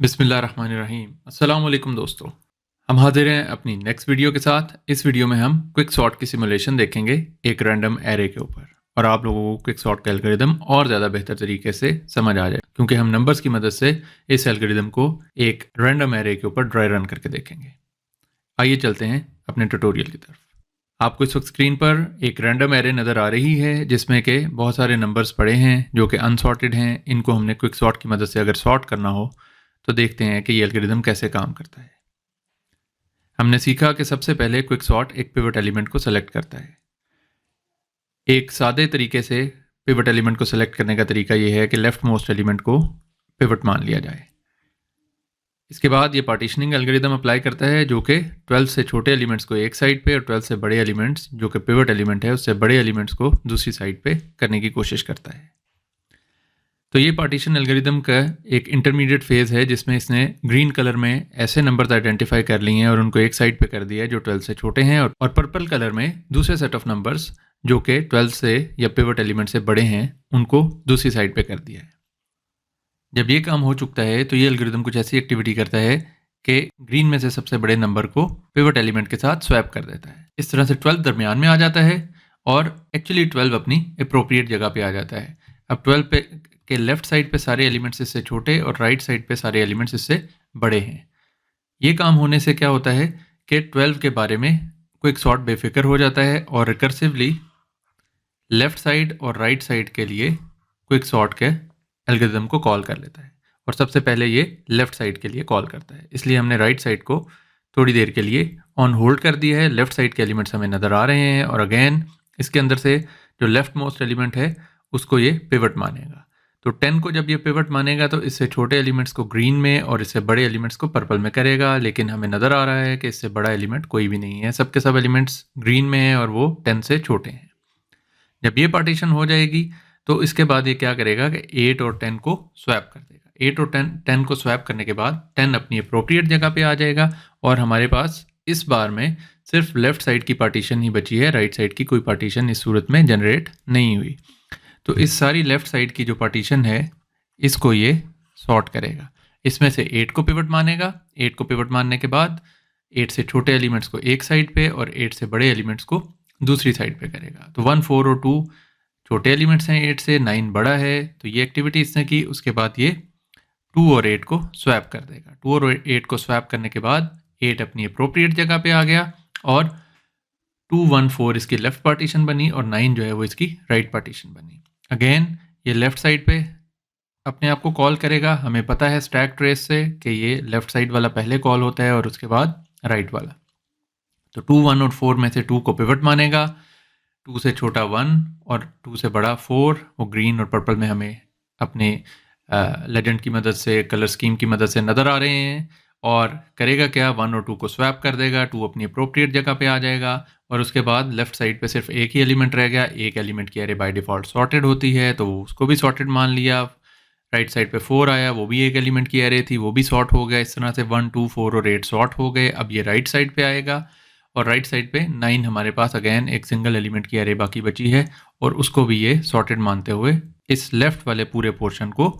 बिस्मिल्लाहिर्रहमानिर्रहीम। अस्सलाम वालेकुम दोस्तों। हम हाजिर हैं अपनी नेक्स्ट वीडियो के साथ। इस वीडियो में हम क्विक सॉर्ट की सिमुलेशन देखेंगे एक रैंडम एरे के ऊपर, और आप लोगों को क्विक सॉर्ट का एल्गोरिदम और ज़्यादा बेहतर तरीके से समझ आ जाए, क्योंकि हम नंबर्स की मदद से इस एल्गोरिदम को एक रैंडम एरे के ऊपर ड्राई रन करके देखेंगे। आइए चलते हैं अपने ट्यूटोरियल की तरफ। आपको इस वक्त स्क्रीन पर एक रैंडम एरे नज़र आ रही है, जिसमें के बहुत सारे नंबर्स पड़े हैं जो कि अनसॉर्टेड हैं। इनको हमने क्विक सॉर्ट की मदद से अगर सॉर्ट करना हो तो देखते हैं कि ये एल्गोरिदम कैसे काम करता है। हमने सीखा कि सबसे पहले क्विक सॉर्ट एक पिवट एलिमेंट को सेलेक्ट करता है। एक सादे तरीके से पिवट एलिमेंट को सेलेक्ट करने का तरीका यह है कि लेफ्ट मोस्ट एलिमेंट को पिवट मान लिया जाए। इसके बाद ये पार्टीशनिंग एल्गोरिदम अप्लाई करता है, जो कि 12 से छोटे एलिमेंट्स को एक साइड पे और 12 से बड़े एलिमेंट्स जो कि पिवट एलिमेंट है उससे बड़े एलिमेंट्स को दूसरी साइड पे करने की कोशिश करता है। तो ये पार्टीशन एल्गोरिदम का एक इंटरमीडिएट फेज़ है, जिसमें इसने ग्रीन कलर में ऐसे नंबर्स आइडेंटिफाई कर लिए हैं और उनको एक साइड पे कर दिया है जो 12 से छोटे हैं, और पर्पल कलर में दूसरे सेट ऑफ नंबर्स जो कि 12 से या पिवट एलिमेंट से बड़े हैं उनको दूसरी साइड पे कर दिया है। जब ये काम हो चुका है तो ये एल्गोरिदम कुछ ऐसी एक्टिविटी करता है कि ग्रीन में से सबसे बड़े नंबर को पिवट एलिमेंट के साथ स्वैप कर देता है। इस तरह से 12 दरमियान में आ जाता है और एक्चुअली 12 अपनी अप्रोप्रिएट जगह पे आ जाता है। अब 12 पे के लेफ्ट साइड पे सारे एलिमेंट्स इससे छोटे और राइट साइड पे सारे एलिमेंट्स इससे बड़े हैं। ये काम होने से क्या होता है कि 12 के बारे में क्विक सॉर्ट बेफिक्र हो जाता है और रिकर्सिवली लेफ्ट साइड और राइट साइड के लिए क्विक सॉर्ट के एल्गोरिदम को कॉल कर लेता है, और सबसे पहले ये लेफ्ट साइड के लिए कॉल करता है। इसलिए हमने राइट साइड को थोड़ी देर के लिए ऑन होल्ड कर दिया है। लेफ्ट साइड के एलिमेंट्स हमें नज़र आ रहे हैं, और अगेन इसके अंदर से जो लेफ्ट मोस्ट एलिमेंट है उसको ये पिवट मानेगा। तो 10 को जब ये पिवट मानेगा तो इससे छोटे एलिमेंट्स को ग्रीन में और इससे बड़े एलिमेंट्स को पर्पल में करेगा, लेकिन हमें नज़र आ रहा है कि इससे बड़ा एलिमेंट कोई भी नहीं है। सबके सब एलिमेंट्स ग्रीन में हैं और वो 10 से छोटे हैं। जब ये पार्टीशन हो जाएगी तो इसके बाद ये क्या करेगा कि 8 और 10 को स्वैप कर देगा। 8 और 10 को स्वैप करने के बाद 10 अपनी अप्रोप्रिएट जगह पे आ जाएगा, और हमारे पास इस बार में सिर्फ लेफ्ट साइड की पार्टीशन ही बची है। राइट साइड की कोई पार्टीशन इस सूरत में जनरेट नहीं हुई। तो इस सारी लेफ्ट साइड की जो पार्टीशन है इसको ये सॉर्ट करेगा। इसमें से 8 को पिवट मानेगा। 8 को पिवट मानने के बाद 8 से छोटे एलिमेंट्स को एक साइड पे और 8 से बड़े एलिमेंट्स को दूसरी साइड पे करेगा। तो 1, 4 और 2 छोटे एलिमेंट्स हैं 8 से, 9 बड़ा है। तो ये एक्टिविटी इसने की। उसके बाद ये 2 और 8 को स्वैप कर देगा। 2 और 8 को स्वैप करने के बाद 8 अपनी अप्रोप्रिएट जगह पे आ गया, और 2, 1, 4 इसकी लेफ्ट पार्टीशन बनी, और 9 जो है वो इसकी राइट पार्टीशन बनी। अगेन ये लेफ्ट साइड पे अपने आप को कॉल करेगा। हमें पता है स्टैक ट्रेस से कि ये लेफ्ट साइड वाला पहले कॉल होता है और उसके बाद राइट वाला। तो 2, 1 और 4 में से 2 को पिवट मानेगा। 2 से छोटा 1 और 2 से बड़ा 4, वो ग्रीन और पर्पल में हमें अपने लेजेंड की मदद से, कलर स्कीम की मदद से नज़र आ रहे हैं। और करेगा क्या, 1 और 2 को स्वैप कर देगा। 2 अपनी अप्रोप्रिएट जगह पे आ जाएगा, और उसके बाद लेफ्ट साइड पे सिर्फ एक ही एलिमेंट रह गया। एक एलिमेंट की एरे बाय डिफ़ॉल्ट सॉर्टेड होती है, तो उसको भी सॉर्टेड मान लिया। राइट साइड पे 4 आया, वो भी एक एलिमेंट की एरे थी, वो भी सॉर्ट हो गया। इस तरह से 1, 2, 4 और 8 सॉर्ट हो गए। अब ये राइट साइड पे आएगा, और राइट साइड पे 9 हमारे पास अगेन एक सिंगल एलिमेंट की एरे बाकी बची है, और उसको भी ये सॉर्टेड मानते हुए इस लेफ्ट वाले पूरे पोर्शन को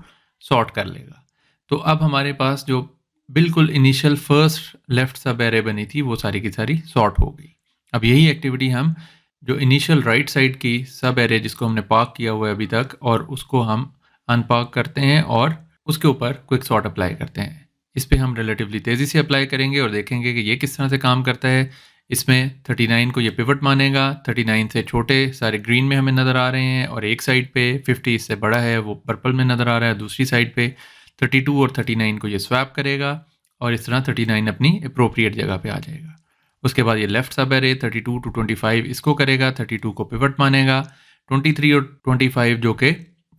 सॉर्ट कर लेगा। तो अब हमारे पास जो बिल्कुल इनिशियल फर्स्ट लेफ्ट सब एरे बनी थी वो सारी की सारी सॉर्ट हो गई। अब यही एक्टिविटी हम जो इनिशियल राइट साइड की सब एरे जिसको हमने पार्क किया हुआ है अभी तक, और उसको हम अनपार्क करते हैं और उसके ऊपर क्विक सॉर्ट अप्लाई करते हैं। इस पे हम रिलेटिवली तेज़ी से अप्लाई करेंगे और देखेंगे कि ये किस तरह से काम करता है। इसमें 39 को ये पिवट मानेगा। 39 से छोटे सारे ग्रीन में हमें नज़र आ रहे हैं, और एक साइड पे 50 इससे बड़ा है वो पर्पल में नज़र आ रहा है दूसरी साइड पे। 32 और 39 को ये स्वैप करेगा, और इस तरह 39 अपनी अप्रोप्रिएट जगह पे आ जाएगा। उसके बाद ये लेफ्ट सब एरे 32 टू 25 इसको करेगा। 32 को पिवट मानेगा। 23 और 25 जो कि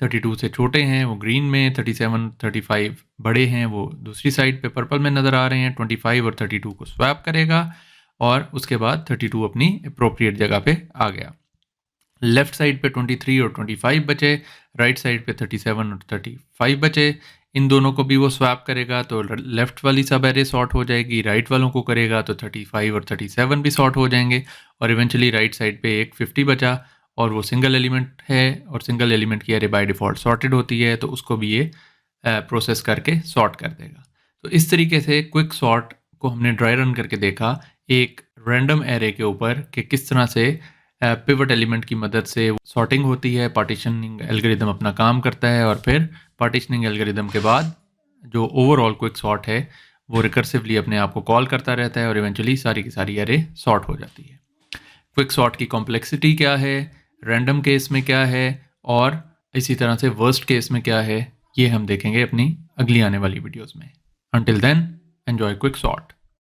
32 से छोटे हैं वो ग्रीन में, 37, 35 बड़े हैं वो दूसरी साइड पे पर्पल में नज़र आ रहे हैं। 25 और 32 को स्वैप करेगा, और उसके बाद 32 अपनी अप्रोप्रिएट जगह पे आ गया। लेफ्ट साइड पे 23 और 25 बचे, राइट साइड पे 37 और 35 बचे। इन दोनों को भी वो स्वैप करेगा, तो लेफ्ट वाली सब एरे सॉर्ट हो जाएगी। राइट वालों को करेगा तो 35 और 37 भी सॉर्ट हो जाएंगे, और इवेंचुअली राइट साइड पे एक 50 बचा, और वो सिंगल एलिमेंट है, और सिंगल एलिमेंट की एरे बाय डिफ़ॉल्ट सॉर्टेड होती है, तो उसको भी ये प्रोसेस करके सॉर्ट कर देगा। तो इस तरीके से क्विक सॉर्ट को हमने ड्राई रन करके देखा एक रैंडम एरे के ऊपर कि किस तरह से पिवट एलिमेंट की मदद से सॉर्टिंग होती है, पार्टीशनिंग एल्गोरिदम अपना काम करता है और फिर पार्टीशनिंग एल्गोरिदम के बाद जो ओवरऑल क्विक सॉर्ट है वो रिकर्सिवली अपने आप को कॉल करता रहता है और इवेंचुअली सारी की सारी एरे सॉर्ट हो जाती है। क्विक सॉर्ट की कॉम्प्लेक्सिटी क्या है, रैंडम केस में क्या है और इसी तरह से वर्स्ट केस में क्या है, ये हम देखेंगे अपनी अगली आने वाली वीडियोस में। Until then, enjoy quick sort.